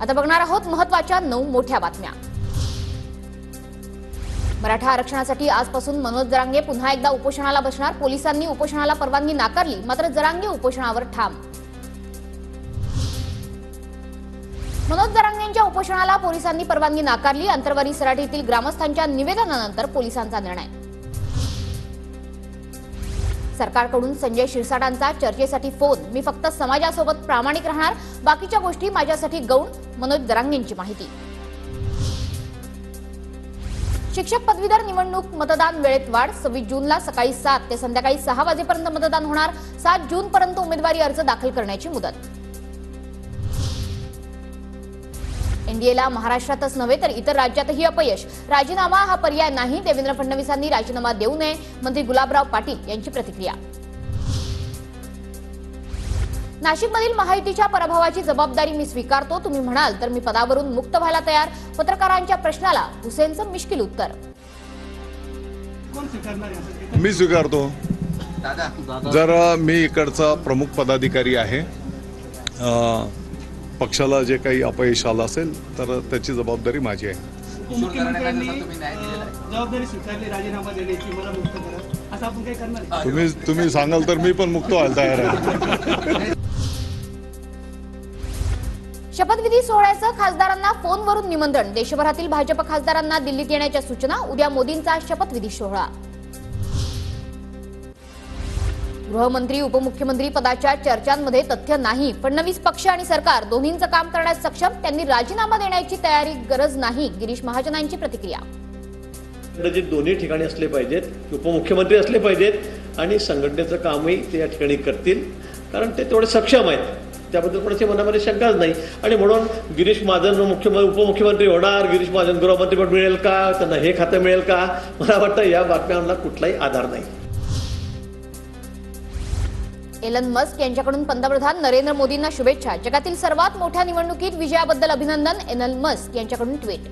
आता बघणार आहोत महत्त्वाच्या 9 मोठ्या बातम्या। मराठा आरक्षणासाठी आजपासून मनोज जरांगे पुन्हा एकदा उपोषणाला बसणार। पोलिसांनी उपोषणाला परवानगी नाकारली, मात्र जरांगे उपोषणावर ठाम। मनोज जरांगेंच्या उपोषणाला पोलिसांनी परवानगी नाकारली। अंतरवाली सराटीतील ग्रामस्थांच्या निवेदनानंतर पोलिसांचा निर्णय। सरकारकडून संजय शिरसाटांचा चर्चेसाठी फोन। मी फक्त समाजासोबत प्रामाणिक राहणार, बाकीच्या गोष्टी माझ्यासाठी गौण। मनोज जरांगेंची माहिती। शिक्षक पदवीधर निवडणूक मतदान वेळेत वाढ। 26 जूनला सकाळी 7 ते संध्याकाळी 6 वाजेपर्यंत मतदान होणार। 7 जून पर्यंत उमेदवारी अर्ज दाखल करण्याची मुदत। एनडीएला महाराष्ट्रातच नव्हे तर इतर राज्यातही अपयश। राजीनामा हा पर्याय नाही। देवेंद्र फडणवीसांनी राजीनामा देऊ नये, मंत्री गुलाबराव पाटील यांची प्रतिक्रिया। नाशिकमधील महायुतीच्या पराभवाची जबाबदारी मी स्वीकारतो। तुम्ही म्हणाल तर मी पदावरून मुक्त व्हायला तयार। पत्रकारांच्या प्रश्नाला हुसेनचं मिश्किल उत्तर। मी स्वीकारतो। जर मी इकडचा प्रमुख पदाधिकारी आहे, पक्षाला जे काही अपयश आलं असेल तर त्याची जबाबदारी माझी आहे। मुख्यमंत्र्यांनी जबाबदारी स्वीकारली राजीनामा देण्याची, मला मुक्त करा असं आपण काय करणार? तुम्ही सांगाल तर मी पण मुक्त व्हायला तयार आहे। शपथविधी सोहळ्याचं खासदारांना फोनवरून निमंत्रण। देशभरातील भाजप खासदारांना दिल्लीत येण्याच्या सूचना। उद्या मोदींचा शपथविधी सोहळा। गृहमंत्री उपमुख्यमंत्री पदाच्या चर्चांमध्ये तथ्य नाही। फडणवीस पक्ष आणि सरकार दोन्हींचं काम करण्यास सक्षम। त्यांनी राजीनामा देण्याची तयारी गरज नाही। गिरीश महाजनांची प्रतिक्रिया। दोन्ही ठिकाणी असले पाहिजेत, उपमुख्यमंत्री असले पाहिजेत आणि संघटनेचं कामही ते या ठिकाणी करतील, कारण ते तेवढे सक्षम आहेत। त्याबद्दल कोणाच्या मनामध्ये शंकाच नाही। आणि म्हणून गिरीश महाजन उपमुख्यमंत्री होणार, गिरीश महाजन गृहमंत्रीपद मिळेल का, त्यांना हे खातं मिळेल का, मला वाटतं या बातम्यांना कुठलाही आधार नाही। एलन मस्क यांच्याकडून पंतप्रधान नरेंद्र मोदींना शुभेच्छा। जगातील सर्वात मोठ्या निवडणुकीत विजयाबद्दल अभिनंदन। एलन मस्क यांच्याकडून ट्विट।